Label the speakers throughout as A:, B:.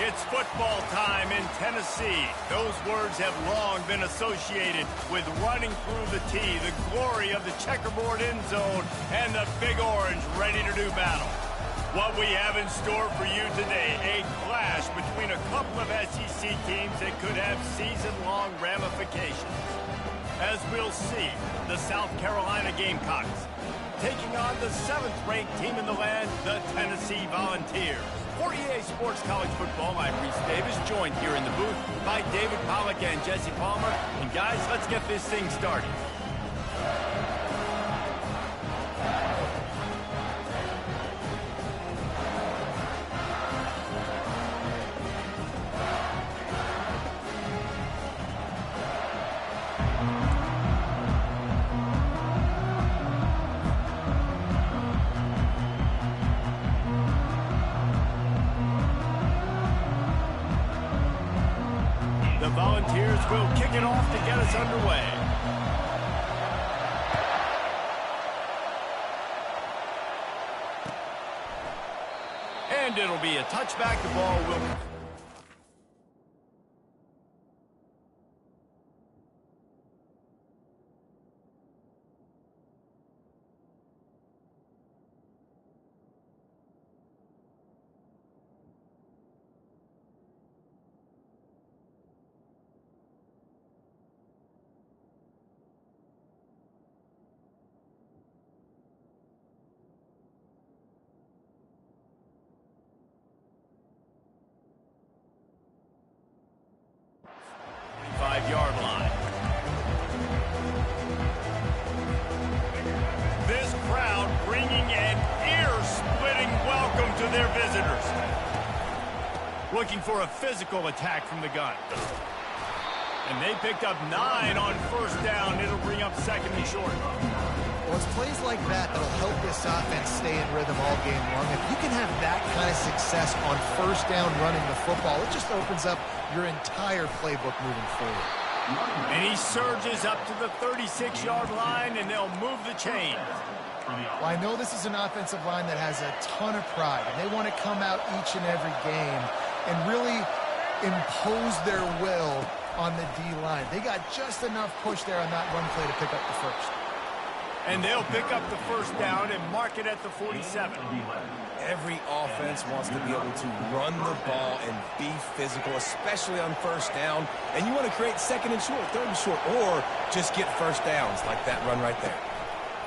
A: It's football time in Tennessee. Those words have long been associated with running through the tee, the glory of the checkerboard end zone, and the Big Orange ready to do battle. What we have in store for you today, a clash between a couple of SEC teams that could have season-long ramifications. As we'll see, the South Carolina Gamecocks taking on the 7th-ranked team in the land, the Tennessee Volunteers. For EA Sports College Football, I'm Reese Davis, joined here in the booth by David Pollack and Jesse Palmer. And guys, let's get this thing started. The Volunteers will kick it off to get us underway. And it'll be a touchback. The ball will... Five-yard line. This crowd bringing an ear-splitting welcome to their visitors. Looking for a physical attack from the gun. And they picked up 9 on first down. It'll bring up 2nd and short.
B: Well, it's plays like that that'll help this offense stay in rhythm all game long. If you can have that kind of success on first down running the football, it just opens up your entire playbook moving forward.
A: And he surges up to the 36-yard line, and they'll move the chain.
B: Well, I know this is an offensive line that has a ton of pride, and they want to come out each and every game and really impose their will on the D-line. They got just enough push there on that run play to pick up the first.
A: And they'll pick up the first down and mark it at the 47.
C: Every offense wants to be able to run the ball and be physical, especially on first down. And you want to create 2nd and short, 3rd and short, or just get first downs like that run right there.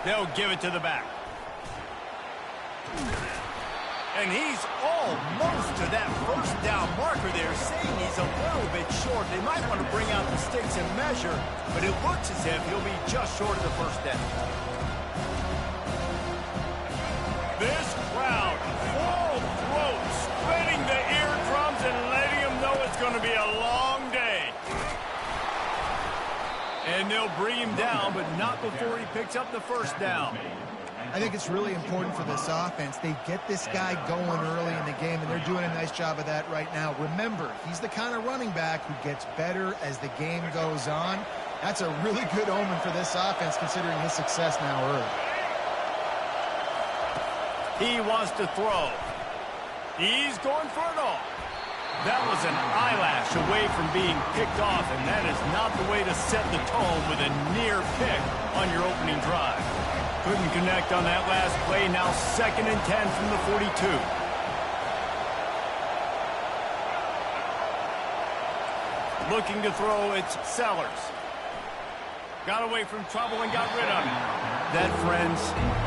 A: They'll give it to the back. And he's almost to that first down marker there, saying he's a little bit short. They might want to bring out the sticks and measure, but it looks as if he'll be just short of the first down. This crowd, full throat, spreading the eardrums and letting them know it's going to be a long day. And they'll bring him down, but not before he picks up the first down.
B: I think it's really important for this offense. They get this guy going early in the game, and they're doing a nice job of that right now. Remember, he's the kind of running back who gets better as the game goes on. That's a really good omen for this offense, considering his success now early.
A: He wants to throw. He's going for it all. That was an eyelash away from being picked off, and that is not the way to set the tone with a near pick on your opening drive. Couldn't connect on that last play. Now 2nd and 10 from the 42. Looking to throw, it's Sellers. Got away from trouble and got rid of it. That, friends,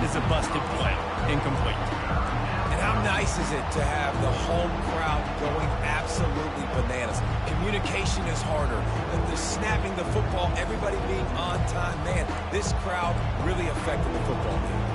A: is a busted play. Incomplete.
C: And how nice is it to have the home crowd going absolutely bananas? Communication is harder. The snapping the football, everybody being on time. Man, this crowd really affected the football game.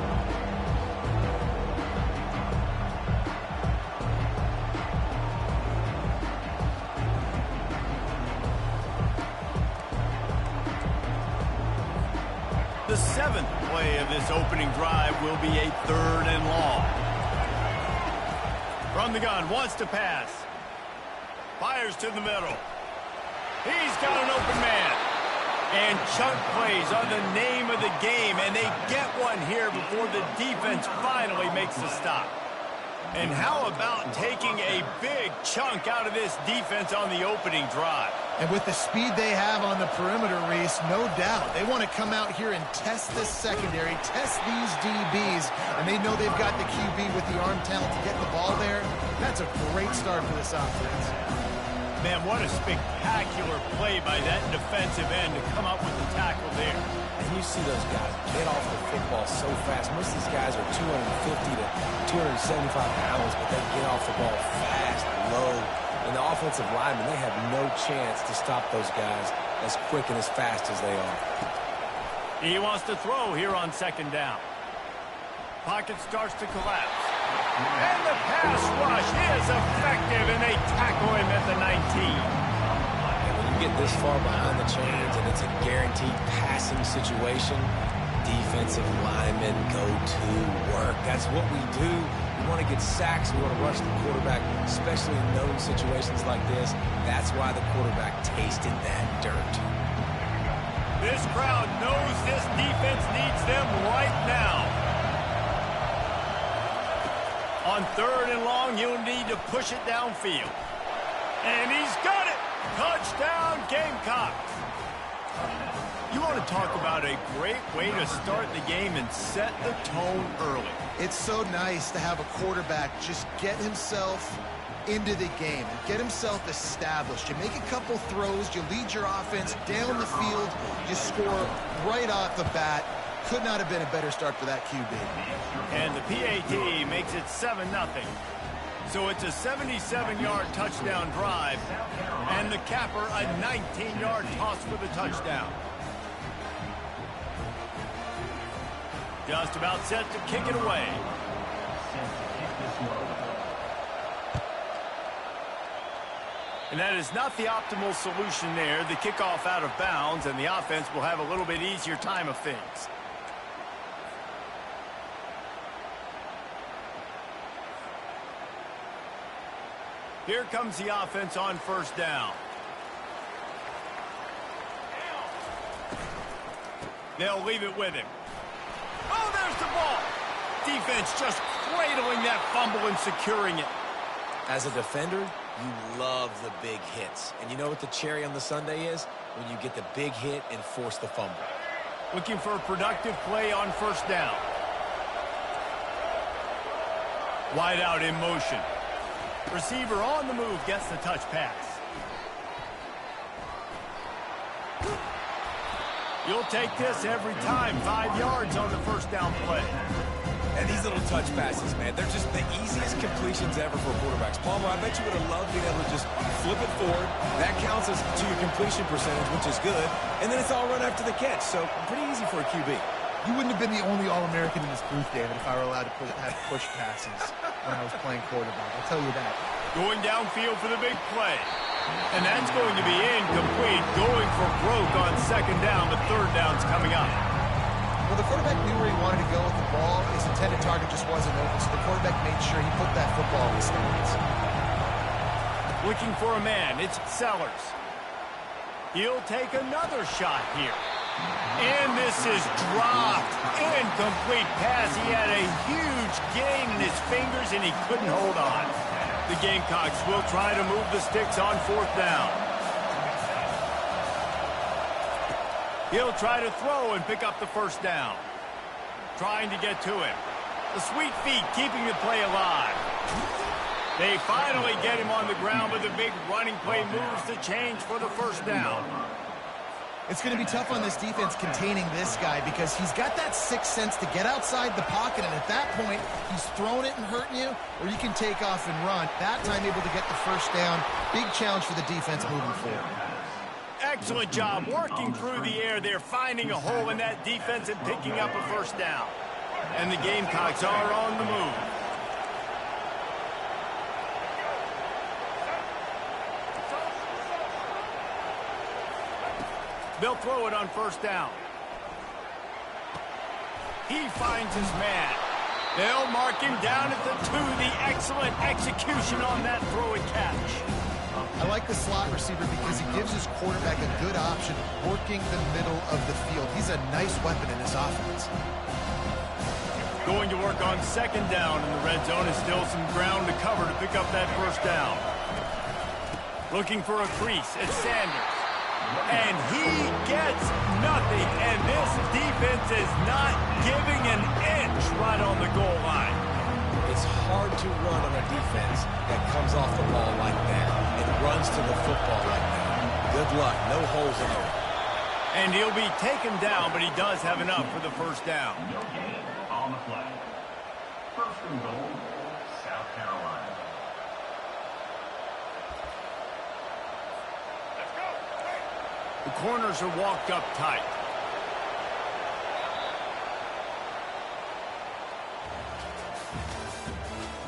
A: The 7th play of this opening drive will be a 3rd and long. From the gun, wants to pass. Fires to the middle. He's got an open man. And chunk plays are the name of the game, and they get one here before the defense finally makes the stop. And how about taking a big chunk out of this defense on the opening drive?
B: And with the speed they have on the perimeter, Reese, no doubt, they want to come out here and test this secondary, test these DBs, and they know they've got the QB with the arm talent to get the ball there. That's a great start for this offense.
A: Man, what a spectacular play by that defensive end to come up with the tackle there.
C: And you see those guys get off the football so fast. Most of these guys are 250 to 275 pounds, but they get off the ball fast, low. And the offensive linemen, they have no chance to stop those guys as quick and as fast as they are.
A: He wants to throw here on second down. Pocket starts to collapse. And the pass rush is effective, and they tackle him at the 19.
C: And when you get this far behind the chains and it's a guaranteed passing situation, defensive linemen go to work. That's what we do. We want to get sacks. We want to rush the quarterback, especially in known situations like this. That's why the quarterback tasted that dirt.
A: This crowd knows this defense needs them right now. On third and long, you'll need to push it downfield. And he's got it! Touchdown, Gamecocks! You want to talk about a great way to start the game and set the tone early.
B: It's so nice to have a quarterback just get himself into the game and get himself established. You make a couple throws, you lead your offense down the field, you score right off the bat. Could not have been a better start for that QB.
A: And the PAT makes it 7-0. So it's a 77-yard touchdown drive, and the capper a 19-yard toss for the touchdown. Just about set to kick it away. And that is not the optimal solution there. The kickoff out of bounds, and the offense will have a little bit easier time of things. Here comes the offense on first down. They'll leave it with him. Oh, there's the ball. Defense just cradling that fumble and securing it.
C: As a defender, you love the big hits. And you know what the cherry on the sundae is? When you get the big hit and force the fumble.
A: Looking for a productive play on first down. Wide out in motion. Receiver on the move gets the touch pass. You'll take this every time. 5 yards on the first down play.
C: And these little touch passes, man, they're just the easiest completions ever for quarterbacks. Palmer, I bet you would have loved being able to just flip it forward. That counts as to your completion percentage, which is good. And then it's all run after the catch, so pretty easy for a QB.
B: You wouldn't have been the only All-American in this booth, David, if I were allowed to have push passes when I was playing quarterback. I'll tell you that.
A: Going downfield for the big play. And that's going to be incomplete. Going for broke on second down, but third down's coming up.
B: Well, the quarterback knew where he wanted to go with the ball. His intended target just wasn't open, so the quarterback made sure he put that football in the stands.
A: Looking for a man. It's Sellers. He'll take another shot here. And this is dropped. Incomplete pass. He had a huge gain in his fingers, and he couldn't hold on. The Gamecocks will try to move the sticks on fourth down. He'll try to throw and pick up the first down. Trying to get to him. The sweet feet keeping the play alive. They finally get him on the ground, but the big running play moves the change for the first down.
B: It's going to be tough on this defense containing this guy because he's got that sixth sense to get outside the pocket, and at that point, he's throwing it and hurting you, or you can take off and run. That time able to get the first down. Big challenge for the defense moving forward.
A: Excellent job working through the air there, finding a hole in that defense and picking up a first down. And the Gamecocks are on the move. They'll throw it on first down. He finds his man. They'll mark him down at the 2. The excellent execution on that throw and catch.
B: I like the slot receiver because he gives his quarterback a good option working the middle of the field. He's a nice weapon in this offense.
A: Going going to work on second down in the red zone. And still some ground to cover to pick up that first down. Looking for a crease. It's Sanders. And he gets nothing. And this defense is not giving an inch right on the goal line.
C: It's hard to run on a defense that comes off the ball like that and runs to the football like that. Good luck. No holes in it.
A: And he'll be taken down, but he does have enough for the first down.
D: No gain on the play. First and goal, South Carolina.
A: Let's go. The corners are walked up tight.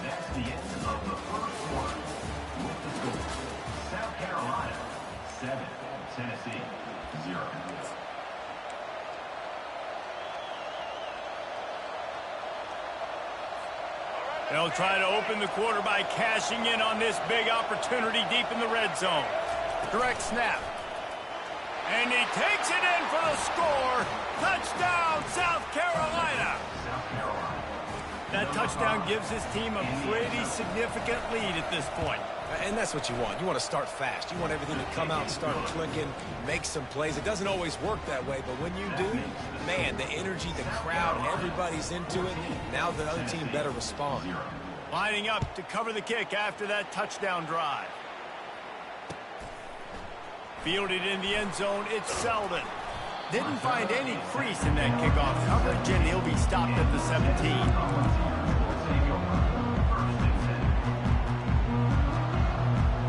D: That's the end of the first quarter. With the score, South Carolina 7, Tennessee 0.
A: They'll try to open the quarter by cashing in on this big opportunity deep in the red zone. Direct snap. And he takes it in for the score. Touchdown, South Carolina.
D: South Carolina.
A: That touchdown gives his team a pretty significant lead at this point.
C: And that's what you want. You want to start fast. You want everything to come out and start clicking, make some plays. It doesn't always work that way, but when you do, man, the energy, the crowd, everybody's into it. Now the other team better respond.
A: Lining up to cover the kick after that touchdown drive. Fielded in the end zone, it's Selden. Didn't find any crease in that kickoff coverage, and he'll be stopped at the 17.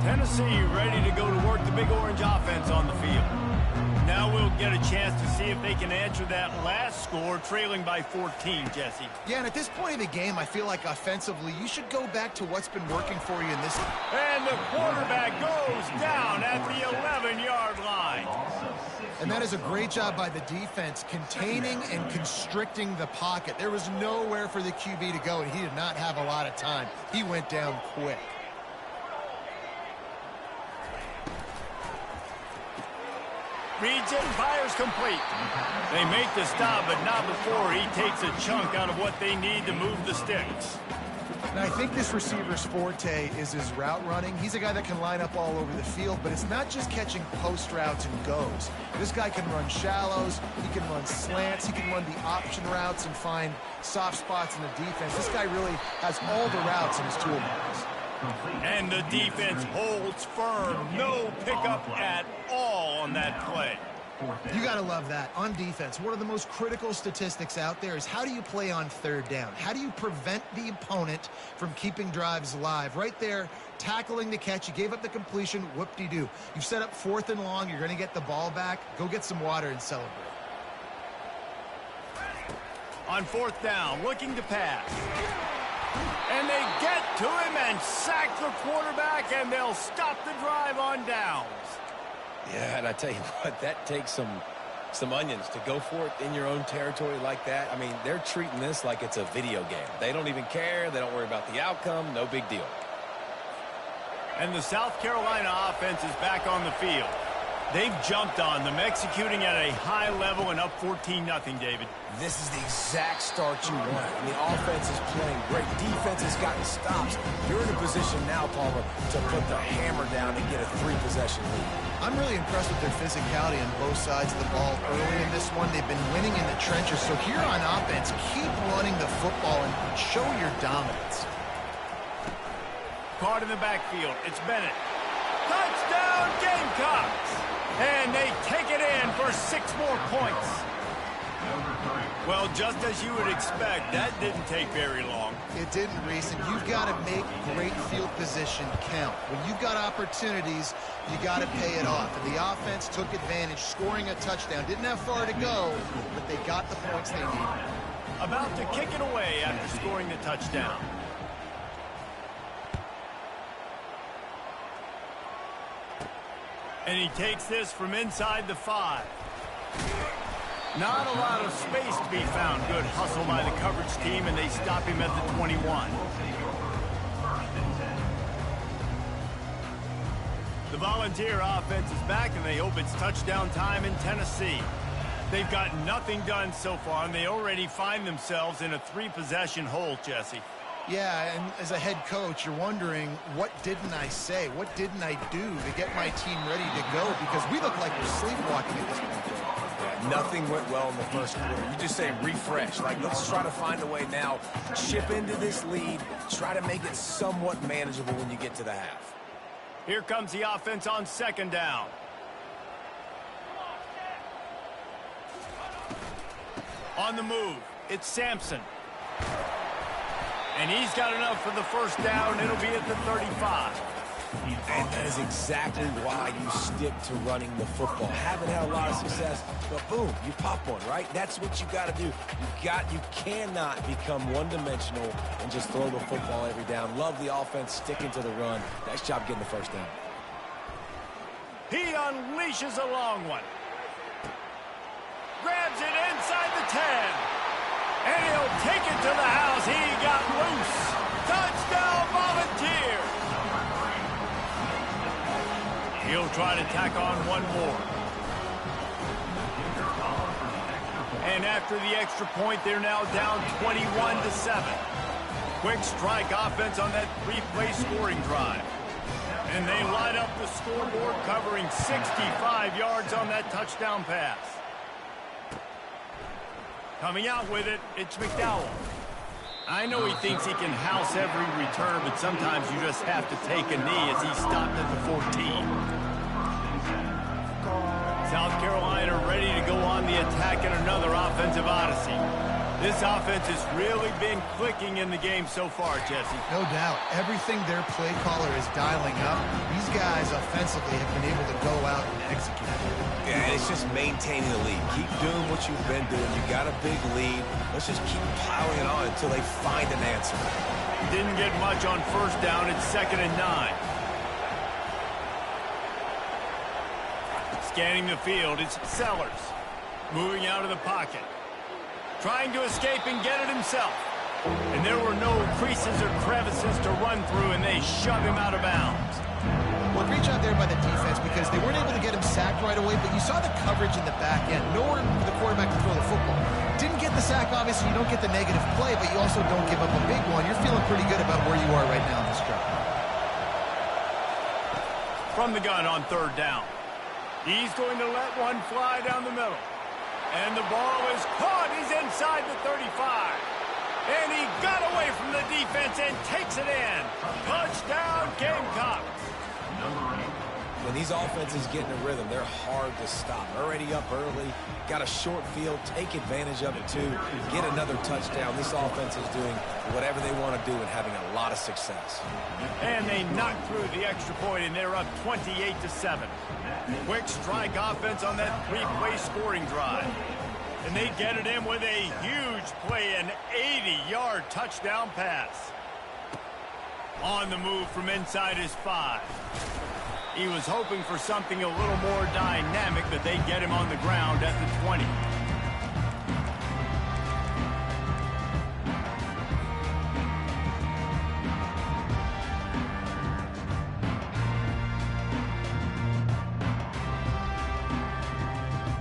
A: Tennessee ready to go to work the Big Orange offense on the field. Now we'll get a chance to see if they can answer that last score, trailing by 14, Jesse.
B: Yeah, and at this point in the game, I feel like offensively, you should go back to what's been working for you in this.
A: And the quarterback goes down at the 11-yard line.
B: And that is a great job by the defense, containing and constricting the pocket. There was nowhere for the QB to go, and he did not have a lot of time. He went down quick.
A: Reads it and fires complete. They make the stop, but not before he takes a chunk out of what they need to move the sticks.
B: And I think this receiver's forte is his route running. He's a guy that can line up all over the field, but it's not just catching post routes and goes. This guy can run shallows, he can run slants, he can run the option routes and find soft spots in the defense. This guy really has all the routes in his toolbox.
A: And the defense holds firm. No pickup at all on that play.
B: You got to love that. On defense, one of the most critical statistics out there is how do you play on third down? How do you prevent the opponent from keeping drives alive? Right there, tackling the catch. You gave up the completion. Whoop-de-doo. You've set up 4th and long. You're going to get the ball back. Go get some water and celebrate.
A: On 4th down, looking to pass. And they get to him and sack the quarterback, and they'll stop the drive on downs.
C: Yeah, and I tell you what, that takes some onions to go for it in your own territory like that. I mean, they're treating this like it's a video game. They don't even care. They don't worry about the outcome. No big deal.
A: And the South Carolina offense is back on the field. They've jumped on them, executing at a high level and up 14-0, David.
C: This is the exact start you want. And the offense is playing great. Defense has gotten stops. You're in a position now, Palmer, to put the hammer down and get a 3-possession lead.
B: I'm really impressed with their physicality on both sides of the ball early in this one. They've been winning in the trenches. So here on offense, keep running the football and show your dominance.
A: Caught in the backfield. It's Bennett. Touchdown, Gamecocks! And they take it in for 6 more points. Well, just as you would expect, that didn't take very long.
B: It didn't, Reese, and you've got to make great field position count. When you've got opportunities, you got to pay it off. And the offense took advantage, scoring a touchdown. Didn't have far to go, but they got the points they needed.
A: About to kick it away after scoring the touchdown. And he takes this from inside the 5. Not a lot of space to be found. Good hustle by the coverage team, and they stop him at the 21. The Volunteer offense is back, and they hope it's touchdown time in Tennessee. They've got nothing done so far, and they already find themselves in a 3-possession hole, Jesse.
B: Yeah, and as a head coach, you're wondering, what didn't I say? What didn't I do to get my team ready to go? Because we look like we're sleepwalking at this point.
C: Yeah, nothing went well in the first quarter. You just say refresh. Like, let's try to find a way now. Chip into this lead. Try to make it somewhat manageable when you get to the half.
A: Here comes the offense on 2nd down. On the move, it's Sampson. And he's got enough for the first down. It'll be at the 35.
C: And that is exactly why you stick to running the football. Haven't had a lot of success, but boom, you pop one, right? That's what you got to do. You cannot become one-dimensional and just throw the football every down. Love the offense sticking to the run. Nice job getting the first down.
A: He unleashes a long one. Grabs it inside the 10. And he'll take it to the house. He got loose. Touchdown, Volunteer. He'll try to tack on one more. And after the extra point, they're now down 21-7. Quick strike offense on that 3-play scoring drive. And they line up the scoreboard, covering 65 yards on that touchdown pass. Coming out with it, it's McDowell. I know he thinks he can house every return, but sometimes you just have to take a knee as he stopped at the 14. South Carolina ready to go on the attack in another offensive odyssey. This offense has really been clicking in the game so far, Jesse.
B: No doubt. Everything their play caller is dialing up, these guys offensively have been able to go out and execute.
C: Yeah, and it's just maintaining the lead. Keep doing what you've been doing. You got a big lead. Let's just keep piling it on until they find an answer.
A: Didn't get much on first down. It's 2nd and 9. Scanning the field, it's Sellers. Moving out of the pocket. Trying to escape and get it himself. And there were no creases or crevices to run through, and they shove him out of bounds.
B: Well, great job there by the defense because they weren't able to get him sacked right away, but you saw the coverage in the back end. Nowhere for the quarterback to throw the football. Didn't get the sack, obviously. You don't get the negative play, but you also don't give up a big one. You're feeling pretty good about where you are right now in this drive.
A: From the gun on 3rd down. He's going to let one fly down the middle. And the ball is caught. He's inside the 35. And he got away from the defense and takes it in. Touchdown, Gamecocks.
C: When these offenses get in a rhythm, they're hard to stop. Already up early, got a short field, take advantage of it too, get another touchdown. This offense is doing whatever they want to do and having a lot of success.
A: And they knock through the extra point, and they're up 28-7. Quick strike offense on that 3-play scoring drive. And they get it in with a huge play, an 80-yard touchdown pass. On the move from inside his 5. He was hoping for something a little more dynamic, but they get him on the ground at the 20.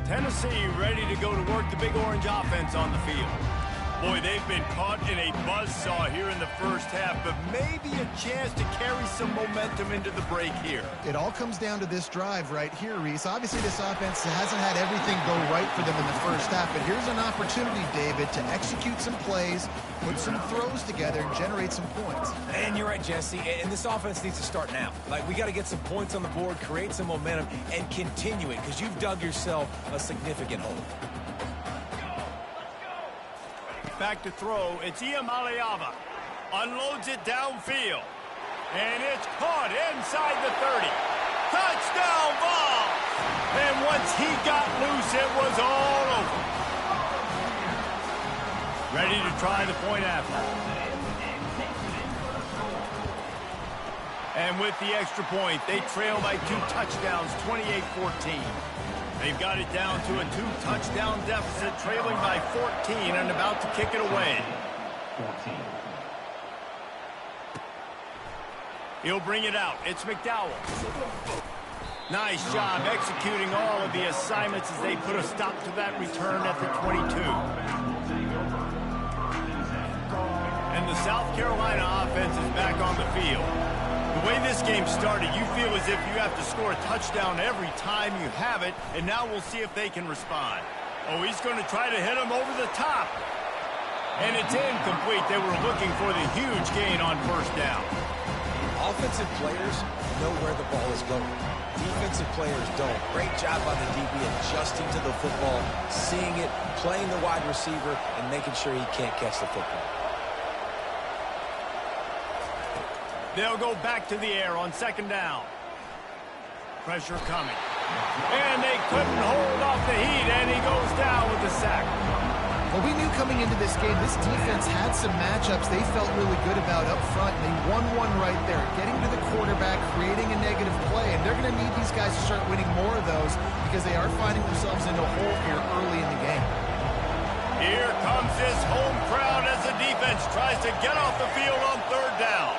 A: Tennessee ready to go to work the Big Orange offense on the field. Boy, they've been caught in a buzzsaw here in the first half, but maybe a chance to carry some momentum into the break here.
B: It all comes down to this drive right here, Reese. Obviously, this offense hasn't had everything go right for them in the first half, but here's an opportunity, David, to execute some plays, put some throws together, and generate some points.
C: And you're right, Jesse, and this offense needs to start now. Like, we got to get some points on the board, create some momentum, and continue it, because you've dug yourself a significant hole.
A: Back to throw, it's Iamaleava. Unloads it downfield. And it's caught inside the 30. Touchdown ball! And once he got loose, it was all over. Ready to try the point after. And with the extra point, they trail by 2 touchdowns, 28-14. They've got it down to a 2-touchdown deficit, trailing by 14 and about to kick it away.
D: 14.
A: He'll bring it out. It's McDowell. Nice job executing all of the assignments as they put a stop to that return at the 22. And the South Carolina offense is back on the field. The way this game started, you feel as if you have to score a touchdown every time you have it, and now we'll see if they can respond. Oh, he's going to try to hit him over the top. And it's incomplete. They were looking for the huge gain on first down.
C: Offensive players know where the ball is going. Defensive players don't. Great job on the DB adjusting to the football, seeing it, playing the wide receiver, and making sure he can't catch the football.
A: They'll go back to the air on second down. Pressure coming. And they couldn't hold off the heat, and he goes down with the sack.
B: Well, we knew coming into this game, this defense had some matchups they felt really good about up front, and they won one right there, getting to the quarterback, creating a negative play, and they're going to need these guys to start winning more of those because they are finding themselves in a hole here early in the game.
A: Here comes this home crowd as the defense tries to get off the field on third down.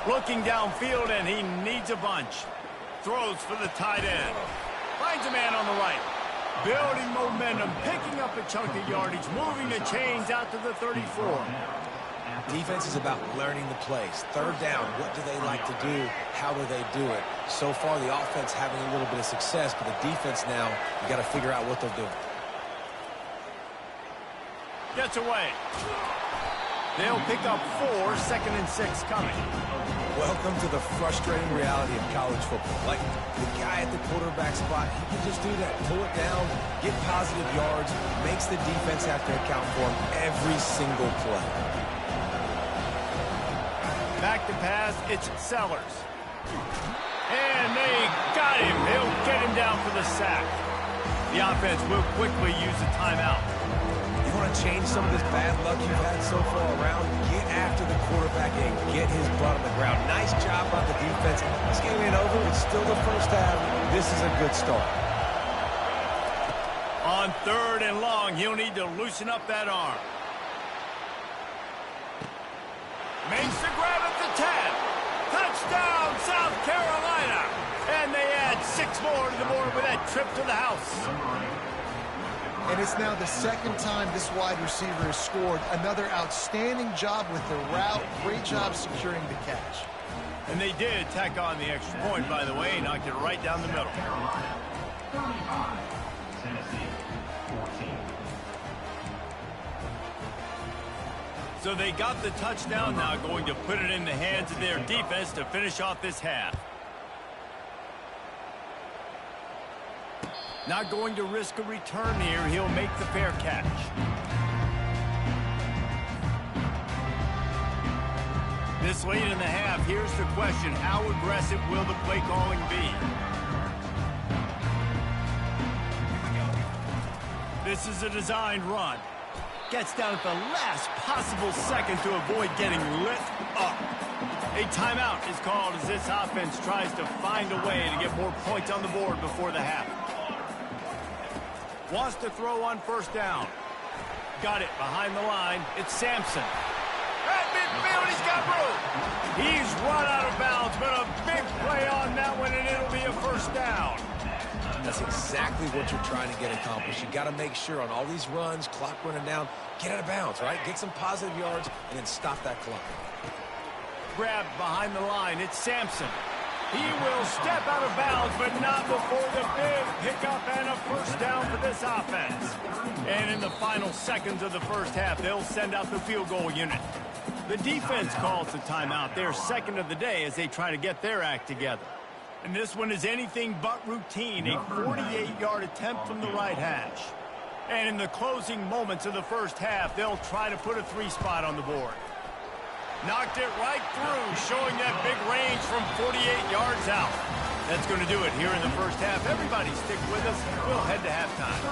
A: Looking downfield, and he needs a bunch. Throws for the tight end. Finds a man on the right. Building momentum, picking up a chunk of yardage, moving the chains out to the 34.
C: Defense is about learning the plays. Third down, what do they like to do? How do they do it? So far, the offense having a little bit of success, but the defense now, you got to figure out what they'll do.
A: Gets away. They'll pick up 4, 2nd and 6 coming.
C: Welcome to the frustrating reality of college football. Like, the guy at the quarterback spot, he can just do that. Pull it down, get positive yards, makes the defense have to account for him every single play.
A: Back to pass, it's Sellers. And they got him. They'll get him down for the sack. The offense will quickly use a timeout.
C: You want to change some of this bad luck you've had so far around? Get after the quarterback and get his butt on the ground. Nice job on the defense. This game ain't over. It's still the first half. This is a good start.
A: On third and long, he'll need to loosen up that arm. Makes the grab at the 10. Touchdown, South Carolina. And they add 6 more to the board with that trip to the house.
B: And it's now the second time this wide receiver has scored. Another outstanding job with the route. Great job securing the catch.
A: And they did tack on the extra point, by the way. Knocked it right down the middle.
D: Carolina 35, Tennessee 14.
A: So they got the touchdown, now going to put it in the hands of their defense to finish off this half. Not going to risk a return here. He'll make the fair catch. This late in the half, here's the question. How aggressive will the play calling be? This is a designed run. Gets down at the last possible second to avoid getting lit up. A timeout is called as this offense tries to find a way to get more points on the board before the half. Wants to throw on first down. Got it behind the line. It's Sampson. At midfield, he's got room. He's run out of bounds, but a big play on that one, and it'll be a first down.
C: That's exactly what you're trying to get accomplished. You got to make sure on all these runs, clock running down, get out of bounds, right? Get some positive yards, and then stop that clock.
A: Grabbed behind the line. It's Sampson. He will step out of bounds, but not before the big pickup and a first down for this offense. And in the final seconds of the first half, they'll send out the field goal unit. The defense calls the timeout. Their second of the day as they try to get their act together. And this one is anything but routine, a 48-yard attempt from the right hash. And in the closing moments of the first half, they'll try to put a 3-spot on the board. Knocked it right through, showing that big range from 48 yards out. That's going to do it here in the first half. Everybody stick with us. We'll head to halftime.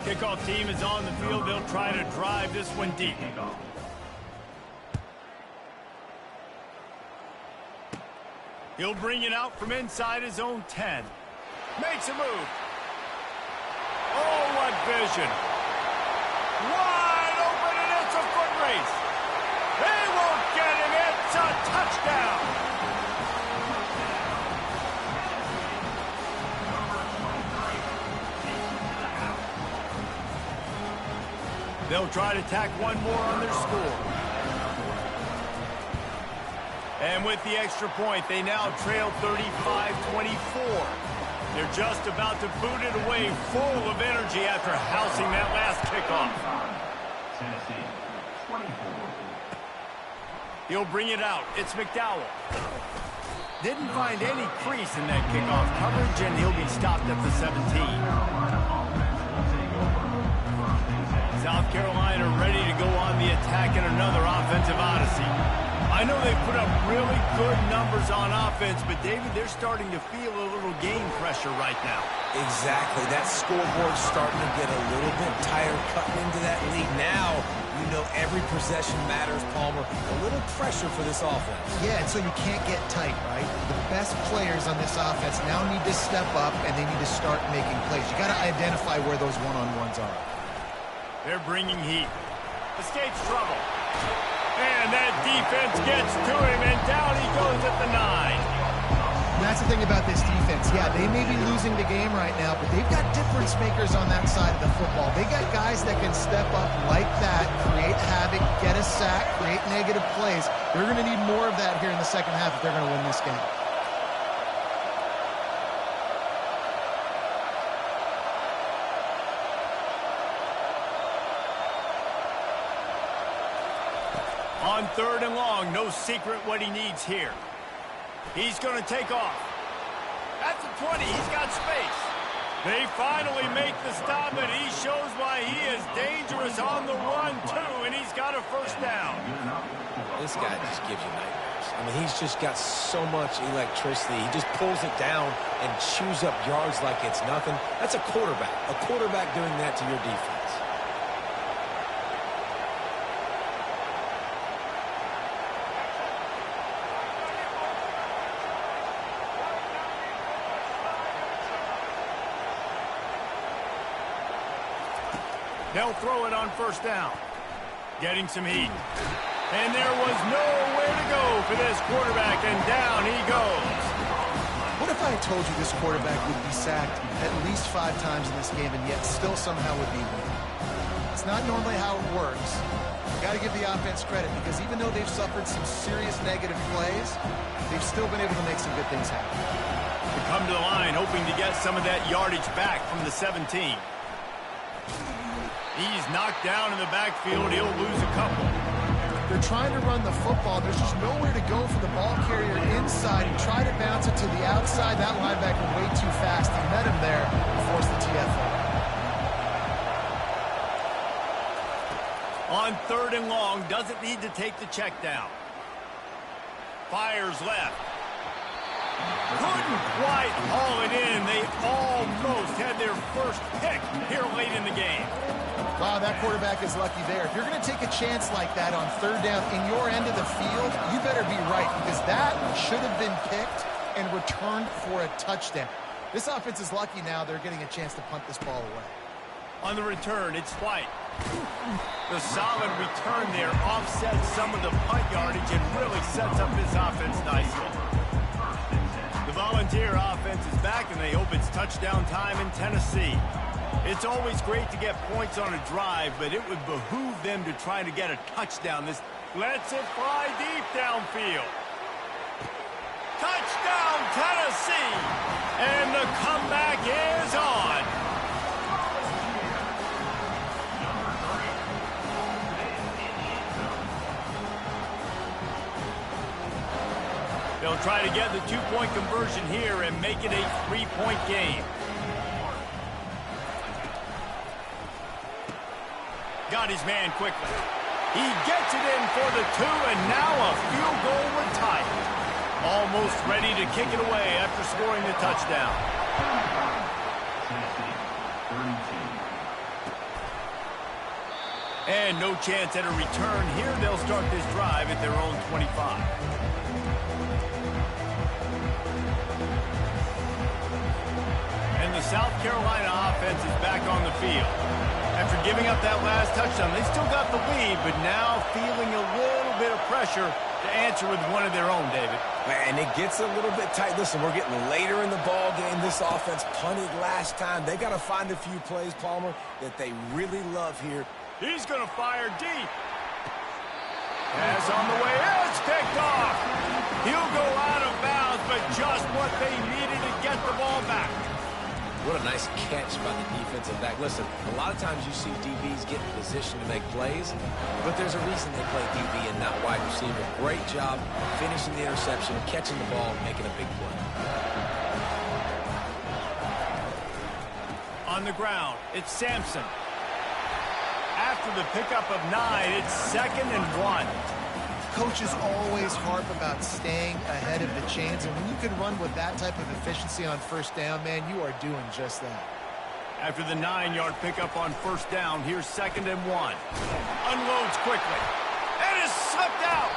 A: Kickoff team is on the field. They'll try to drive this one deep. He'll bring it out from inside his own 10. Makes a move. Oh, what vision. Wide open, and it's a foot race. They won't get him. It's a touchdown. They'll try to tack one more on their score. And with the extra point, they now trail 35-24. They're just about to boot it away, full of energy after housing that last kickoff.
D: Tennessee, 24.
A: He'll bring it out. It's McDowell. Didn't find any crease in that kickoff coverage, and he'll be stopped at the 17. South Carolina ready to go on the attack in another offensive odyssey. I know they put up really good numbers on offense, but David, they're starting to feel a little game pressure right now.
C: Exactly. That scoreboard's starting to get a little bit tired cutting into that lead. Now, you know every possession matters, Palmer. A little pressure for this offense.
B: Yeah, and so you can't get tight, right? The best players on this offense now need to step up, and they need to start making plays. You got to identify where those one-on-ones are.
A: They're bringing heat. Escapes trouble. And that defense gets to him, and down he goes at the 9.
B: And that's the thing about this defense. Yeah, they may be losing the game right now, but they've got difference makers on that side of the football. They got guys that can step up like that, create havoc, get a sack, create negative plays. They're going to need more of that here in the second half if they're going to win this game.
A: On 3rd and long, no secret what he needs here. He's going to take off. At the 20, he's got space. They finally make the stop, and he shows why he is dangerous on the run, too, and he's got a first down.
C: This guy just gives you nightmares. I mean, he's just got so much electricity. He just pulls it down and chews up yards like it's nothing. That's a quarterback. A quarterback doing that to your defense.
A: They'll throw it on 1st down. Getting some heat. And there was nowhere to go for this quarterback, and down he goes.
B: What if I had told you this quarterback would be sacked at least 5 times in this game and yet still somehow would be winning? It's not normally how it works. You got to give the offense credit because even though they've suffered some serious negative plays, they've still been able to make some good things happen.
A: They come to the line hoping to get some of that yardage back from the 17. He's knocked down in the backfield. He'll lose a couple.
B: They're trying to run the football. There's just nowhere to go for the ball carrier inside. He tried to bounce it to the outside. That linebacker way too fast. He met him there and forced the TFL.
A: On 3rd and long, doesn't need to take the check down. Fires left. Couldn't quite haul it in. They almost had their first pick here late in the game.
B: Wow, that quarterback is lucky there. If you're going to take a chance like that on 3rd down in your end of the field, you better be right because that should have been picked and returned for a touchdown. This offense is lucky now they're getting a chance to punt this ball away.
A: On the return, it's White. The solid return there offsets some of the punt yardage and really sets up this offense nicely. The Volunteer offense is back, and they hope it's touchdown time in Tennessee. It's always great to get points on a drive, but it would behoove them to try to get a touchdown. This lets it fly deep downfield. Touchdown, Tennessee! And the comeback is on. They'll try to get the 2-point conversion here and make it a 3-point game. Got his man quickly. He gets it in for the 2, and now a field goal would tie it. Almost ready to kick it away after scoring the touchdown.
D: Tennessee, 32.
A: And no chance at a return here. They'll start this drive at their own 25. And the South Carolina offense is back on the field. After giving up that last touchdown, they still got the lead, but now feeling a little bit of pressure to answer with one of their own, David.
C: And it gets a little bit tight. Listen, we're getting later in the ball game. This offense punted last time. They got to find a few plays, Palmer, that they really love here.
A: He's going to fire deep. Pass on the way. It's picked off. He'll go out of bounds, but just what they needed to get the ball back.
C: What a nice catch by the defensive back. Listen, a lot of times you see DBs get in position to make plays, but there's a reason they play DB and not wide receiver. Great job finishing the interception, catching the ball, making a big play.
A: On the ground, it's Sampson. After the pickup of 9, it's 2nd and 1.
B: Coaches always harp about staying ahead of the chains, and when you can run with that type of efficiency on first down, man, you are doing just that.
A: After the 9-yard pickup on first down, here's 2nd and 1. Unloads quickly. And is slipped out.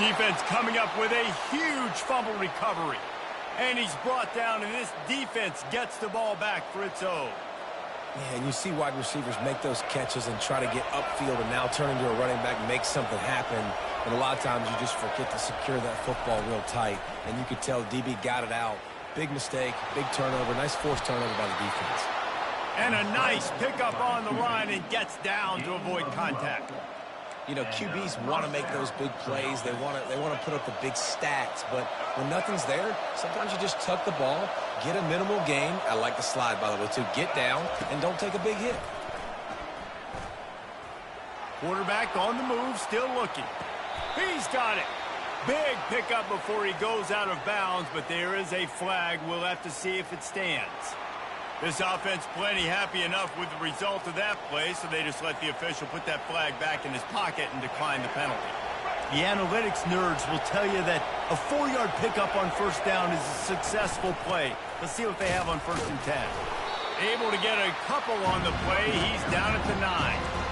A: Defense coming up with a huge fumble recovery. And he's brought down, and this defense gets the ball back for its own.
C: Yeah, and you see wide receivers make those catches and try to get upfield and now turn into a running back and make something happen. But a lot of times you just forget to secure that football real tight. And you could tell DB got it out. Big mistake, big turnover, nice forced turnover by the defense.
A: And a nice pickup on the line and gets down to avoid contact.
C: You know, QBs want to make those big plays. They want to put up the big stats. But when nothing's there, sometimes you just tuck the ball, get a minimal gain. I like the slide, by the way, too. Get down and don't take a big hit.
A: Quarterback on the move, still looking. He's got it. Big pickup before he goes out of bounds, but there is a flag. We'll have to see if it stands. This offense plenty happy enough with the result of that play, so they just let the official put that flag back in his pocket and decline the penalty. The analytics nerds will tell you that a 4-yard pickup on first down is a successful play. Let's see what they have on 1st and 10. Able to get a couple on the play. He's down at the 9.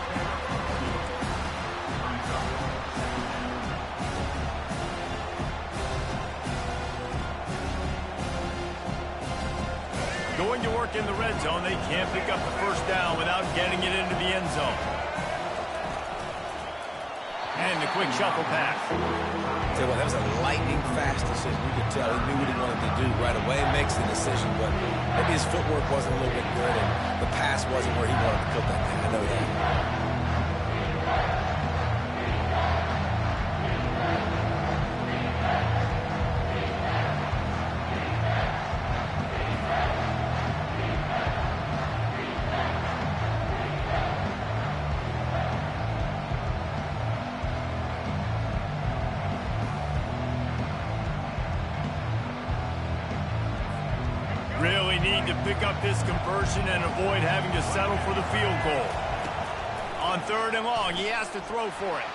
A: Going to work in the red zone. They can't pick up the first down without getting it into the end zone. And the quick shuffle pass.
C: Tell you what, that was a lightning-fast decision. You could tell he knew what he wanted to do right away. Makes the decision, but maybe his footwork wasn't a little bit good, and the pass wasn't where he wanted to put that thing. I know that.
A: Really need to pick up this conversion and avoid having to settle for the field goal. On 3rd and long, he has to throw for it.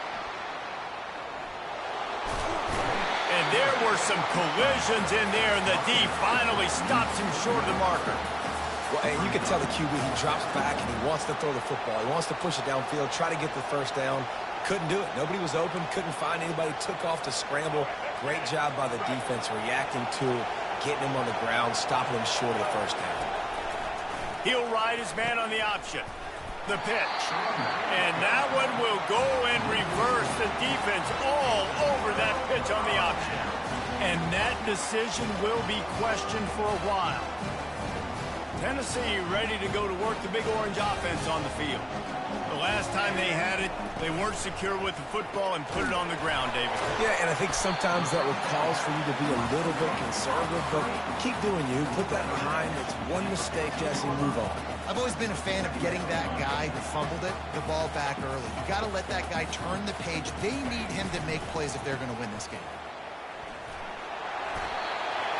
A: And there were some collisions in there, and the D finally stops him short of the marker.
C: Well, and you can tell the QB, he drops back and he wants to throw the football. He wants to push it downfield, try to get the first down. Couldn't do it. Nobody was open, couldn't find anybody, took off to scramble. Great job by the defense reacting to it, getting him on the ground, stopping him short of the first down.
A: He'll ride his man on the option. The pitch. And that one will go and reverse the defense all over that pitch on the option. And that decision will be questioned for a while. Tennessee ready to go to work the Big Orange offense on the field. The last time they had it, they weren't secure with the football and put it on the ground, David.
C: Yeah, and I think sometimes that would cause for you to be a little bit conservative, but keep doing you. Put that behind. It's one mistake, Jesse, move on.
B: I've always been a fan of getting that guy who fumbled it, the ball back early. You got to let that guy turn the page. They need him to make plays if they're going to win this game.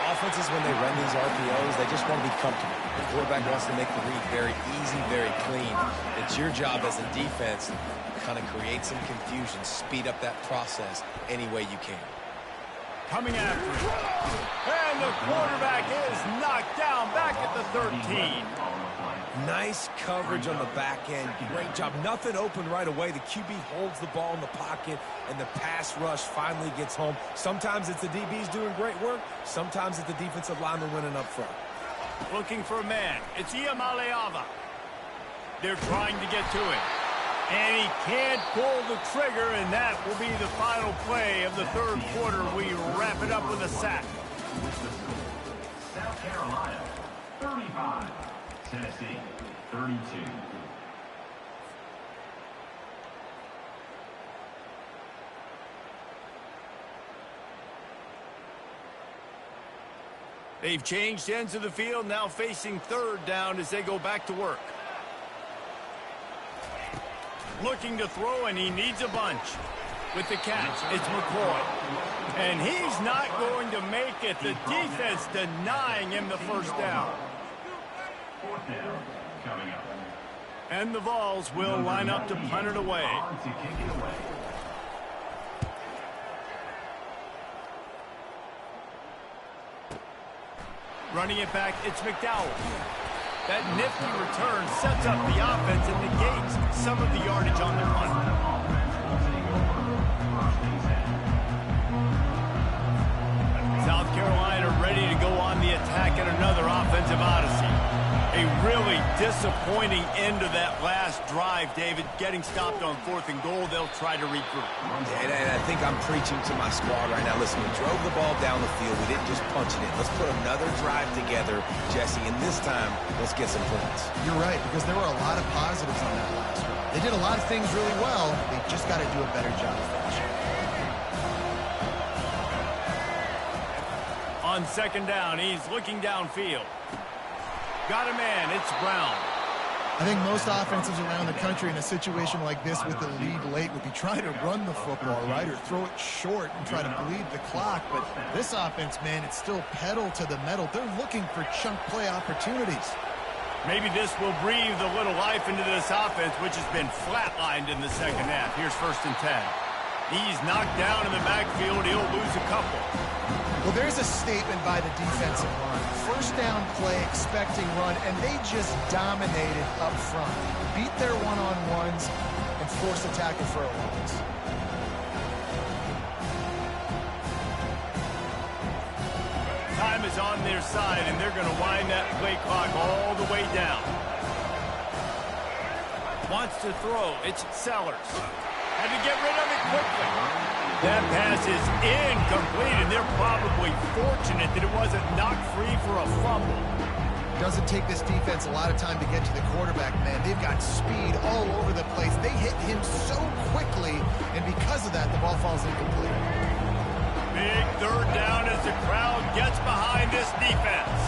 C: Offenses, when they run these RPOs, they just want to be comfortable. The quarterback wants to make the read very easy, very clean. It's your job as a defense to kind of create some confusion, speed up that process any way you can.
A: Coming after him. And the quarterback is knocked down back at the 13.
C: Nice coverage on the back end. Great job. Nothing open right away. The QB holds the ball in the pocket, and the pass rush finally gets home. Sometimes it's the DBs doing great work. Sometimes it's the defensive lineman winning up front.
A: Looking for a man. It's Iamaleava. They're trying to get to it. And he can't pull the trigger, and that will be the final play of the third quarter. We wrap it up with a sack.
D: South Carolina, 35. Tennessee, 32.
A: They've changed ends of the field, now facing third down as they go back to work. Looking to throw, and he needs a bunch. With the catch, it's McCoy. And he's not going to make it. The defense denying him the first down.
D: Fourth down coming up.
A: And the Vols will line up to punt it away.
D: On to kick it away.
A: Running it back, it's McDowell. That nifty return sets up the offense and negates some of the yardage on the punt. South Carolina ready to go on the attack in another offensive odyssey. A really disappointing end of that last drive, David. Getting stopped on 4th and goal, they'll try to regroup.
C: And I think I'm preaching to my squad right now. Listen, we drove the ball down the field. We didn't just punch it in. Let's put another drive together, Jesse, and this time, let's get some points.
B: You're right, because there were a lot of positives on that last drive. They did a lot of things really well. They just got to do a better job of finishing.
A: On second down, he's looking downfield. Got a man, it's Brown.
B: I think most offenses around the country in a situation like this with the lead late would be trying to run the football, right, or throw it short and try to bleed the clock. But this offense, man, it's still pedal to the metal. They're looking for chunk play opportunities.
A: Maybe this will breathe a little life into this offense, which has been flatlined in the second half. Here's 1st and 10. He's knocked down in the backfield. He'll lose a couple.
B: Well, there's a statement by the defensive line. First down play, expecting run, and they just dominated up front. Beat their one-on-ones and force a tackle for a loss.
A: Time is on their side, and they're going to wind that play clock all the way down. Wants to throw. It's Sellers. Had to get rid of it quickly. That pass is incomplete, and they're probably fortunate that it wasn't knocked free for a fumble.
B: Doesn't take this defense a lot of time to get to the quarterback, man. They've got speed all over the place. They hit him so quickly, and because of that, the ball falls incomplete.
A: Big third down as the crowd gets behind this defense.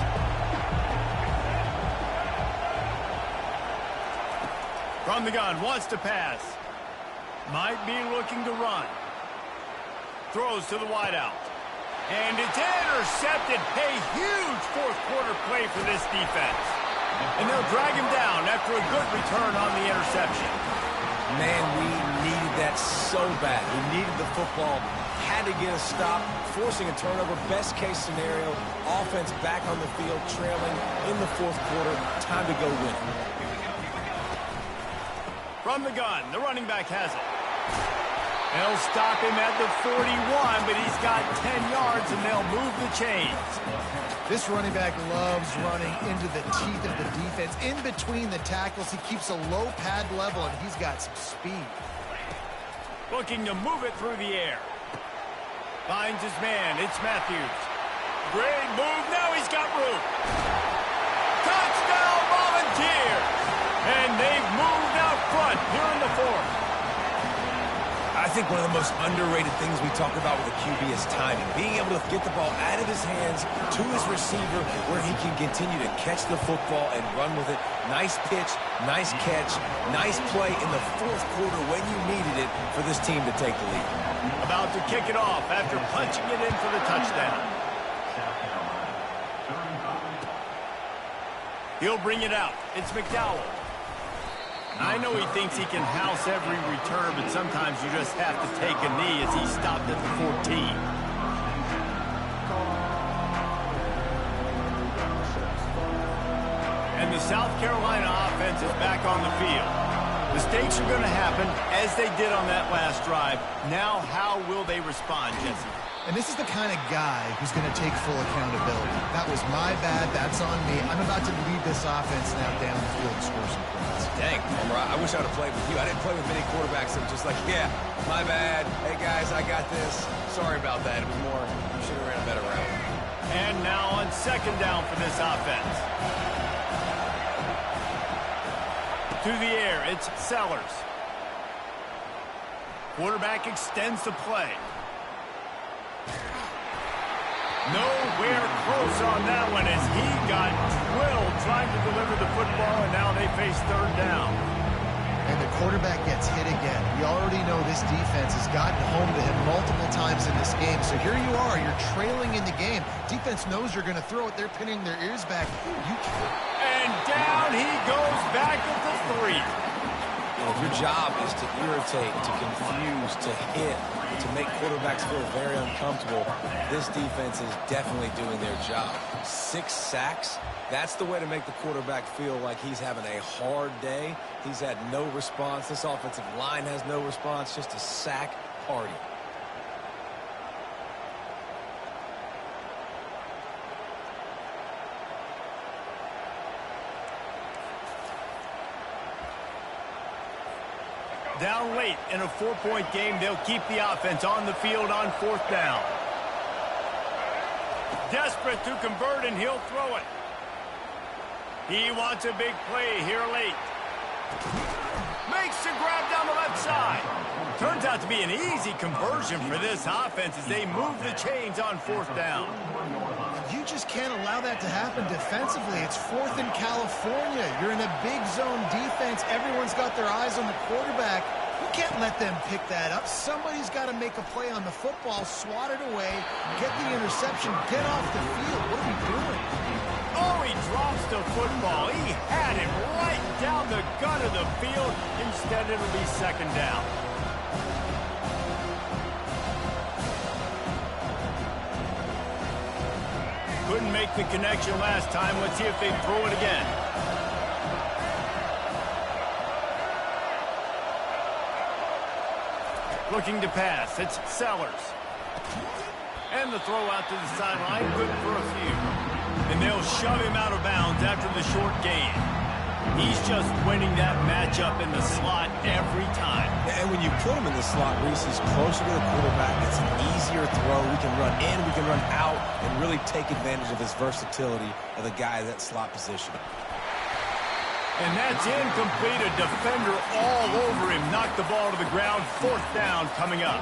A: From the gun, wants to pass. Might be looking to run. Throws to the wideout. And it's intercepted. A huge fourth quarter play for this defense. And they'll drag him down after a good return on the interception.
C: Man, we needed that so bad. We needed the football. Had to get a stop, forcing a turnover. Best case scenario, offense back on the field, trailing in the fourth quarter. Time to go win.
A: From the gun, the running back has it. They'll stop him at the 41, but he's got 10 yards, and they'll move the chains.
B: This running back loves running into the teeth of the defense. In between the tackles, he keeps a low pad level, and he's got some speed.
A: Looking to move it through the air. Finds his man. It's Matthews. Great move. Now he's got room. Touchdown, Volunteers! And they've moved out front here in the fourth.
C: I think one of the most underrated things we talk about with a QB is timing. Being able to get the ball out of his hands to his receiver where he can continue to catch the football and run with it. Nice pitch, nice catch, nice play in the fourth quarter when you needed it for this team to take the lead.
A: About to kick it off after punching it in for the touchdown. He'll bring it out. It's McDowell. I know he thinks he can house every return, but sometimes you just have to take a knee as he stopped at the 14. And the South Carolina offense is back on the field. Mistakes are going to happen, as they did on that last drive. Now, how will they respond, Jesse?
B: And this is the kind of guy who's going to take full accountability. That was my bad. That's on me. I'm about to lead this offense now down the field and score some points.
C: Dang, Homer, I wish I would have played with you. I didn't play with many quarterbacks that were just like, yeah, my bad. Hey, guys, I got this. Sorry about that. It was more, you should have ran a better route.
A: And now on second down for this offense. To the air, it's Sellers. Quarterback extends the play. Nowhere close on that one as he got drilled trying to deliver the football, and now they face third down.
B: And the quarterback gets hit again. We already know this defense has gotten home to him multiple times in this game. So here you are, you're trailing in the game. Defense knows you're going to throw it. They're pinning their ears back.
A: And down he goes back at the 3.
C: If your job is to irritate, to confuse, to hit, to make quarterbacks feel very uncomfortable, this defense is definitely doing their job. 6 sacks, that's the way to make the quarterback feel like he's having a hard day. He's had no response. This offensive line has no response, just a sack party.
A: Down late in a 4-point game, they'll keep the offense on the field on fourth down. Desperate to convert, and he'll throw it. He wants a big play here late. Makes the grab down the left side. Turns out to be an easy conversion for this offense as they move the chains on fourth down.
B: You just can't allow that to happen defensively. It's 4th in California. You're in a big zone defense. Everyone's got their eyes on the quarterback. You can't let them pick that up. Somebody's got to make a play on the football, swat it away, get the interception, get off the field. What are we doing?
A: Oh, he drops the football. He had it right down the gut of the field. Instead, it'll be second down. Couldn't make the connection last time. Let's see if they throw it again. Looking to pass. It's Sellers. And the throw out to the sideline. Good for a few. And they'll shove him out of bounds after the short gain. He's just winning that matchup in the slot every time.
C: And when you put him in the slot, Reese, he's closer to the quarterback. It's an easier throw. We can run in, we can run out, and really take advantage of his versatility of the guy in that slot position.
A: And that's incomplete. A defender all over him. Knocked the ball to the ground. Fourth down coming up.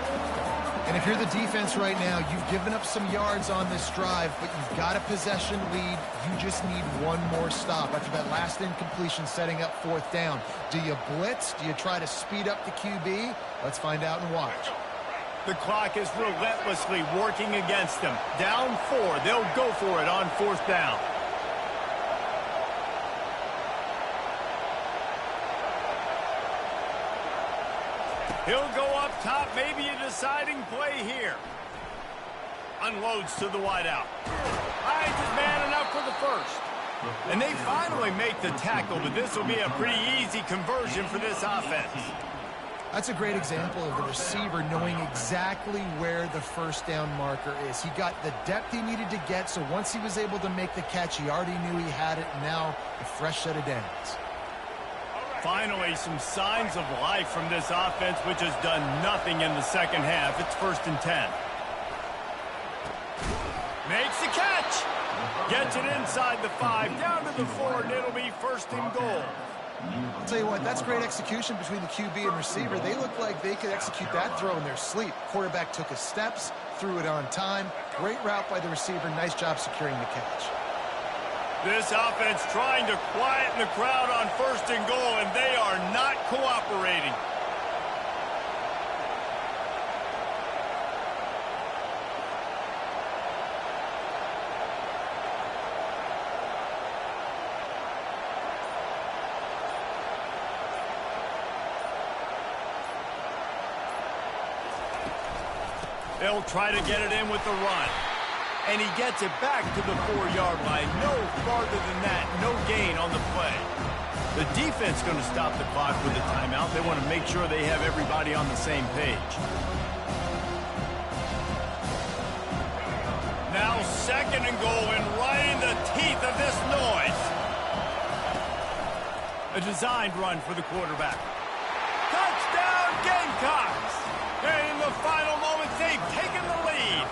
B: And if you're the defense right now, you've given up some yards on this drive, but you've got a possession lead. You just need one more stop after that last incompletion setting up fourth down. Do you blitz? Do you try to speed up the QB? Let's find out and watch.
A: The clock is relentlessly working against them. Down 4. They'll go for it on fourth down. He'll go up top, maybe a deciding play here. Unloads to the wideout. Finds his man enough for the first. And they finally make the tackle, but this will be a pretty easy conversion for this offense.
B: That's a great example of the receiver knowing exactly where the first down marker is. He got the depth he needed to get, so once he was able to make the catch, he already knew he had it, and now a fresh set of downs.
A: Finally, some signs of life from this offense, which has done nothing in the second half. It's 1st and 10. Makes the catch. Gets it inside the 5, down to the 4, and it'll be 1st and goal.
B: I'll tell you what, that's great execution between the QB and receiver. They look like they could execute that throw in their sleep. Quarterback took his steps, threw it on time. Great route by the receiver. Nice job securing the catch.
A: This offense trying to quieten the crowd on 1st and goal, and they are not cooperating. They'll try to get it in with the run. And he gets it back to the 4-yard line. No farther than that. No gain on the play. The defense going to stop the clock with a timeout. They want to make sure they have everybody on the same page. Second and goal, and right in the teeth of this noise. A designed run for the quarterback. Touchdown, Gamecocks! And in the final moments, they've taken the lead.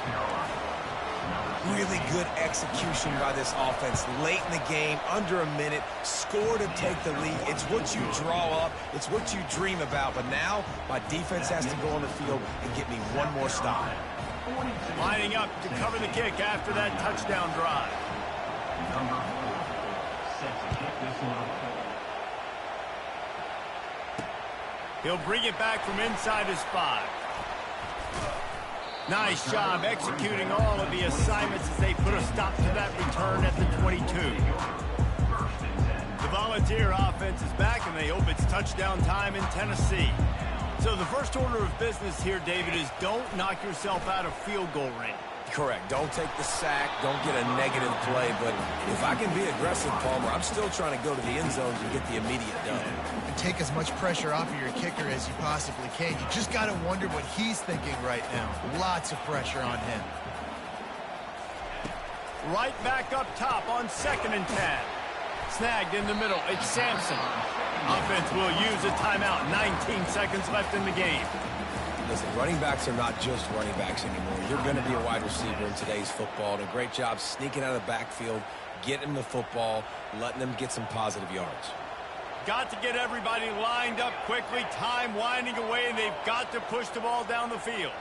C: Really good execution by this offense. Late in the game, under a minute, score to take the lead. It's what you draw up. It's what you dream about. But now, my defense has to go on the field and get me one more stop.
A: Lining up to cover the kick after that touchdown drive.
D: Number 4, set to kick this one.
A: He'll bring it back from inside his 5. Nice job executing all of the assignments as they put a stop to that return at the 22. The Volunteer offense is back, and they hope it's touchdown time in Tennessee. So the first order of business here, David, is don't knock yourself out of field goal range.
C: Correct. Don't take the sack. Don't get a negative play. But if I can be aggressive, Palmer, I'm still trying to go to the end zone to get the immediate done.
B: And take as much pressure off of your kicker as you possibly can. You just got to wonder what he's thinking right now. Lots of pressure on him.
A: Right back up top on 2nd and 10. Snagged in the middle. It's Sampson. Offense will use a timeout. 19 seconds left in the game.
C: Listen, running backs are not just running backs anymore. You're going to be a wide receiver in today's football. And a great job sneaking out of the backfield, getting them the football, letting them get some positive yards.
A: Got to get everybody lined up quickly. Time winding away, and they've got to push the ball down the field.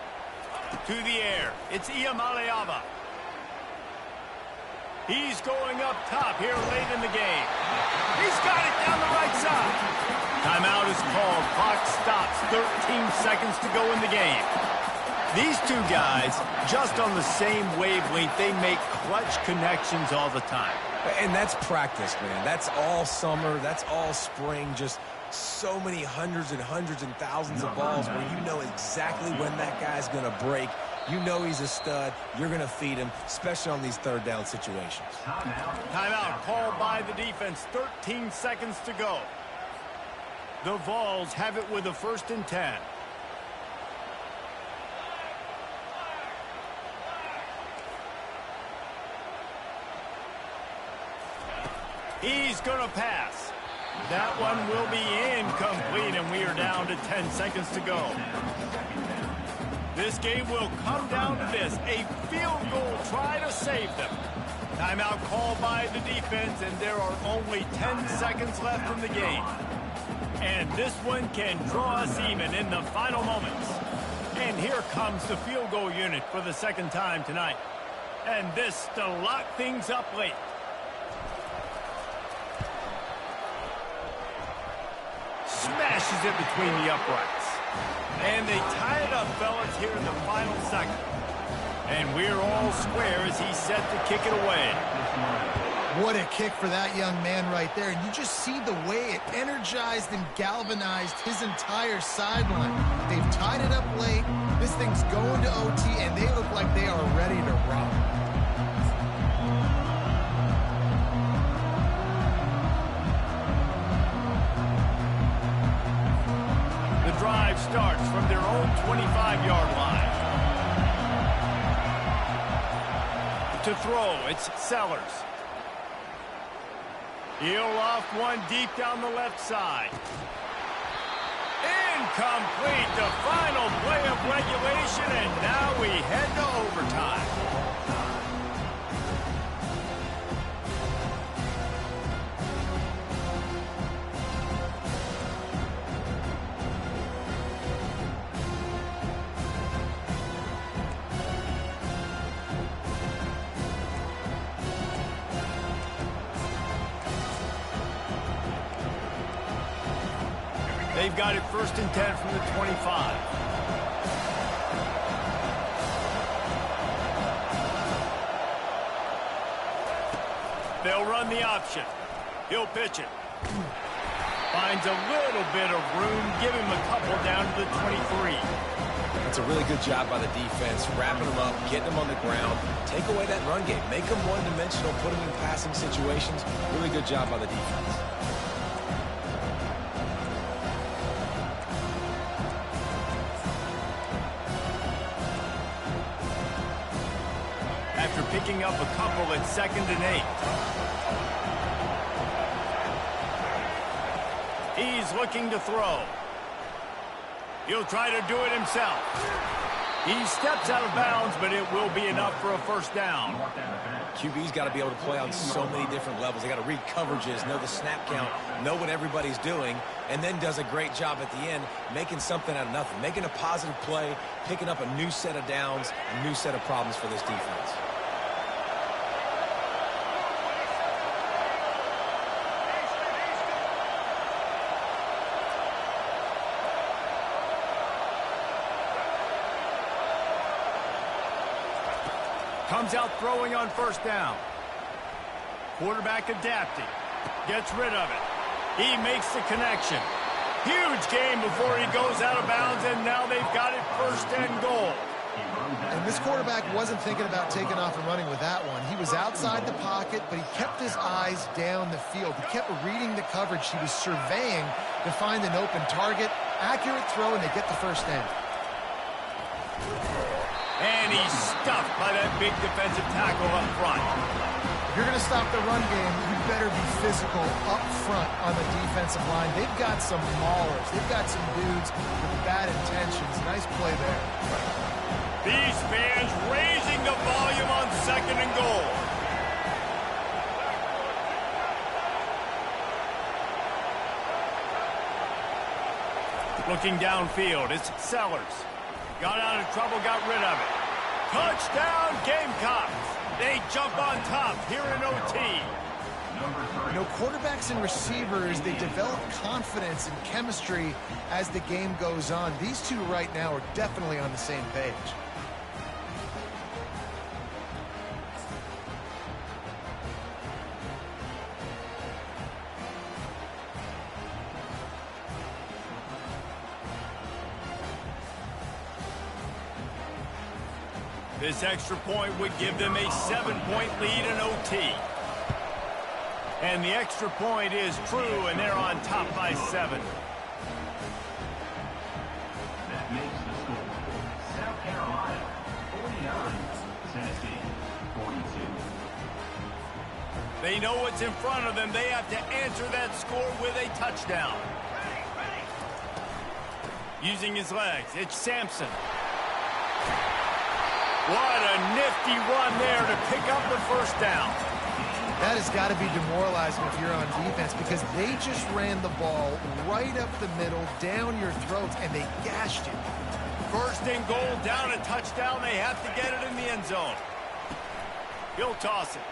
A: To the air. It's Iamaleava. He's going up top here late in the game. He's got it down the right side. Timeout is called. Clock stops. 13 seconds to go in the game. These two guys, just on the same wavelength, they make clutch connections all the time.
C: And that's practice, man. That's all summer. That's all spring. Just so many hundreds and thousands of balls where you know exactly when that guy's going to break. You know he's a stud. You're going to feed him, especially on these third down situations.
A: Timeout called by the defense. 13 seconds to go. The Vols have it with a 1st and 10. He's going to pass. That one will be incomplete, and we are down to 10 seconds to go. This game will come down to this, a field goal try to save them. Timeout called by the defense, and there are only 10 seconds left in the game. And this one can draw us even in the final moments. And here comes the field goal unit for the 2nd time tonight. And this to lock things up late. Smashes it between the uprights. And they tie it up, fellas, here in the final second. And we're all square as he's set to kick it away.
B: What a kick for that young man right there. And you just see the way it energized and galvanized his entire sideline. They've tied it up late. This thing's going to OT, and they look like they are ready to rock.
A: The drive starts from their own 25-yard line. To throw, it's Sellers. He'll loft one deep down the left side. Incomplete, the final play of regulation, and now we head to overtime. They've got it 1st and 10 from the 25. They'll run the option. He'll pitch it. Finds a little bit of room. Give him a couple down to the 23.
C: That's a really good job by the defense, wrapping them up, getting them on the ground. Take away that run game. Make them one-dimensional, put them in passing situations. Really good job by the defense.
A: picking up a couple at 2nd and 8. He's looking to throw. He'll try to do it himself. He steps out of bounds, but it will be enough for a first down.
C: QB's got to be able to play on so many different levels. They got to read coverages, know the snap count, know what everybody's doing, and then does a great job at the end making something out of nothing, making a positive play, picking up a new set of downs, a new set of problems for this defense.
A: Comes out throwing on first down. Quarterback adapting. Gets rid of it. He makes the connection. Huge game before he goes out of bounds, and now they've got it 1st and goal.
B: And this quarterback wasn't thinking about taking off and running with that one. He was outside the pocket, but he kept his eyes down the field. He kept reading the coverage. He was surveying to find an open target. Accurate throw, and they get the first down.
A: And he's stuffed by that big defensive tackle up front.
B: If you're going to stop the run game, you better be physical up front on the defensive line. They've got some maulers. They've got some dudes with bad intentions. Nice play there.
A: These fans raising the volume on 2nd and goal. Looking downfield, it's Sellers. Got out of trouble, got rid of it. Touchdown, Gamecocks. They jump on top here in OT.
B: You know, quarterbacks and receivers, they develop confidence and chemistry as the game goes on. These two right now are definitely on the same page.
A: This extra point would give them a 7-point lead in OT. And the extra point is true, and they're on top by 7.
D: That makes the score. South Carolina, 49. Tennessee, 42.
A: They know what's in front of them. They have to answer that score with a touchdown. Using his legs, it's Sampson. What a nifty run there to pick up the first down.
B: That has got to be demoralizing if you're on defense, because they just ran the ball right up the middle, down your throats, and they gashed you.
A: 1st and goal, down a touchdown. They have to get it in the end zone. He'll toss it.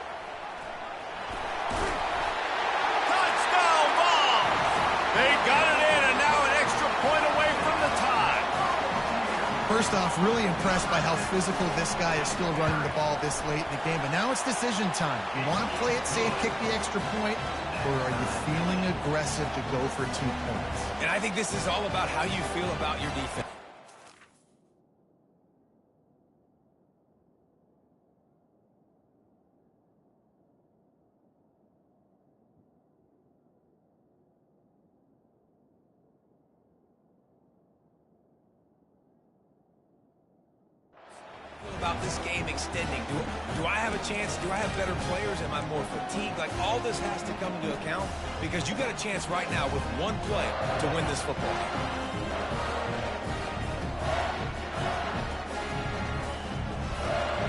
A: Touchdown ball! They got it in, and now an extra point away from the tie.
B: First off, really impressed by how physical this guy is still running the ball this late in the game. But now it's decision time. You want to play it safe, kick the extra point, or are you feeling aggressive to go for 2 points?
C: And I think this is all about how you feel about your defense. About this game extending. Do I have a chance? Do I have better players? Am I more fatigued? Like, all this has to come into account, because you got a chance right now with one play to win this football game.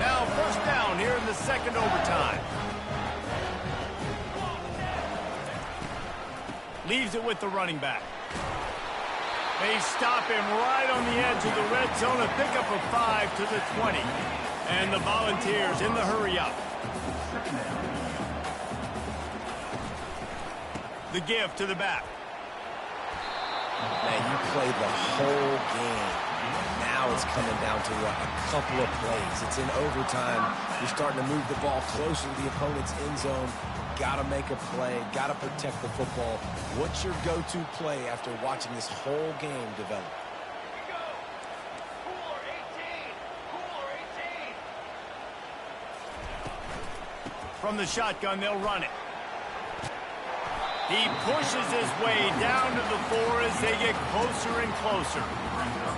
A: Now 1st down here in the 2nd overtime. Leaves it with the running back. They stop him right on the edge of the red zone and pick up a 5 to the 20. And the Volunteers in the hurry-up. The give to the back.
C: Man, you played the whole game. Now it's coming down to what? A couple of plays. It's in overtime. You're starting to move the ball closer to the opponent's end zone. Got to make a play. Got to protect the football. What's your go-to play after watching this whole game develop?
A: From the shotgun, they'll run it. He pushes his way down to the 4 as they get closer and closer.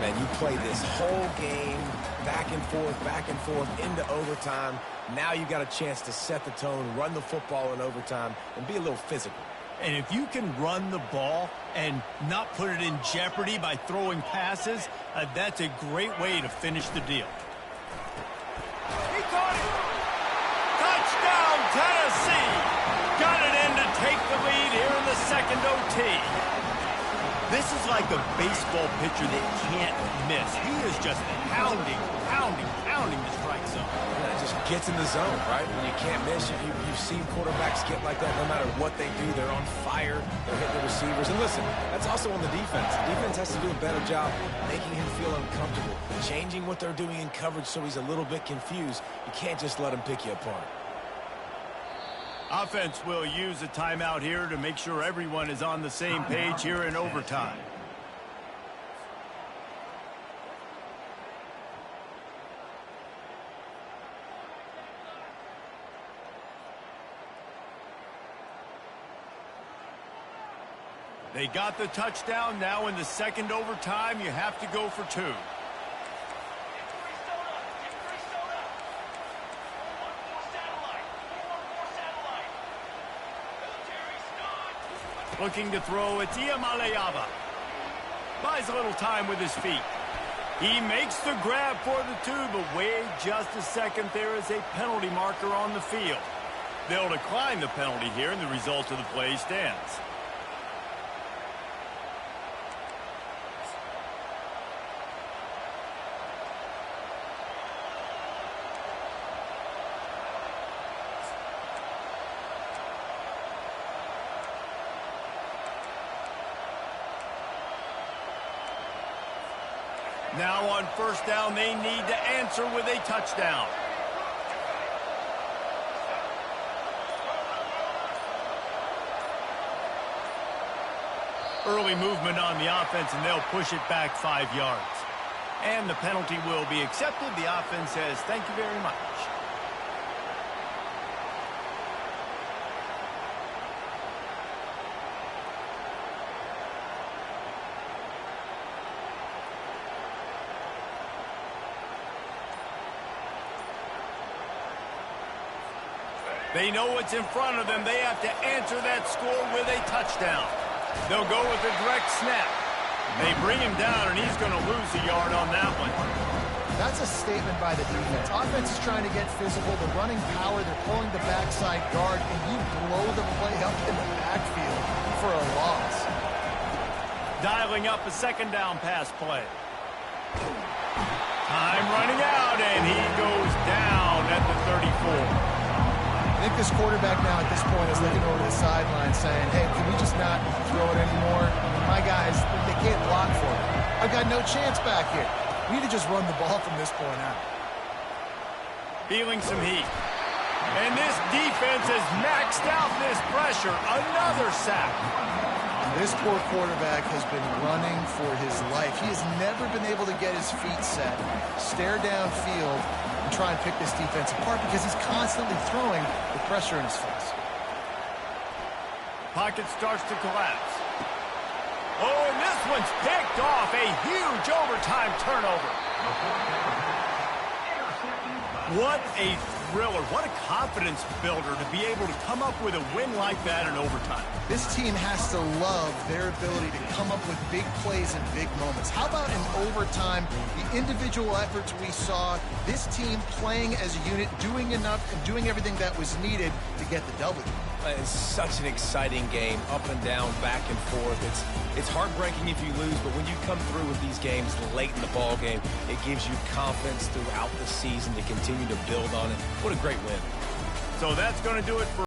C: And you play this whole game back and forth into overtime. Now you got a chance to set the tone, run the football in overtime, and be a little physical.
A: And if you can run the ball and not put it in jeopardy by throwing passes, that's a great way to finish the deal. He caught it! Touchdown, Tennessee! Got it in to take the lead here in the second OT. This is like a baseball pitcher that can't miss. He is just pounding the strike zone.
C: And it just gets in the zone, right? When you can't miss, you've seen quarterbacks get like that no matter what they do. They're on fire. They're hitting the receivers. And listen, that's also on the defense. The defense has to do a better job making him feel uncomfortable, changing what they're doing in coverage so he's a little bit confused. You can't just let him pick you apart.
A: Offense will use a timeout here to make sure everyone is on the same page here in overtime. They got the touchdown. Now in the second overtime, you have to go for two. Looking to throw, it's Iamaleava. Buys a little time with his feet. He makes the grab for the two, but wait just a second. There is a penalty marker on the field. They'll decline the penalty here, and the result of the play stands. Now on first down, they need to answer with a touchdown. Early movement on the offense, and they'll push it back 5 yards. And the penalty will be accepted. The offense says, thank you very much. They know what's in front of them. They have to answer that score with a touchdown. They'll go with a direct snap. They bring him down, and he's going to lose a yard on that one.
B: That's a statement by the defense. Offense is trying to get physical. The running power, they're pulling the backside guard, and you blow the play up in the backfield for a loss.
A: Dialing up a second down pass play. Time running out, and he goes down at the 34.
B: I think this quarterback now at this point is looking over the sideline saying, hey, can we just not throw it anymore? I mean, my guys, they can't block for it. I've got no chance back here. We need to just run the ball from this point out.
A: Feeling some heat. And this defense has maxed out this pressure. Another sack.
B: This poor quarterback has been running for his life. He has never been able to get his feet set, stare downfield, and try and pick this defense apart because he's constantly throwing with pressure in his face.
A: Pocket starts to collapse. Oh, and this one's picked off. A huge overtime turnover. What a thriller. What a confidence builder to be able to come up with a win like that in overtime.
B: This team has to love their ability to come up with big plays and big moments. How about in overtime, the individual efforts we saw, this team playing as a unit, doing enough and doing everything that was needed to get the W.
C: It's such an exciting game, up and down, back and forth. It's heartbreaking if you lose, but when you come through with these games late in the ball game, it gives you confidence throughout the season to continue to build on it. What a great win.
A: So that's going to do it for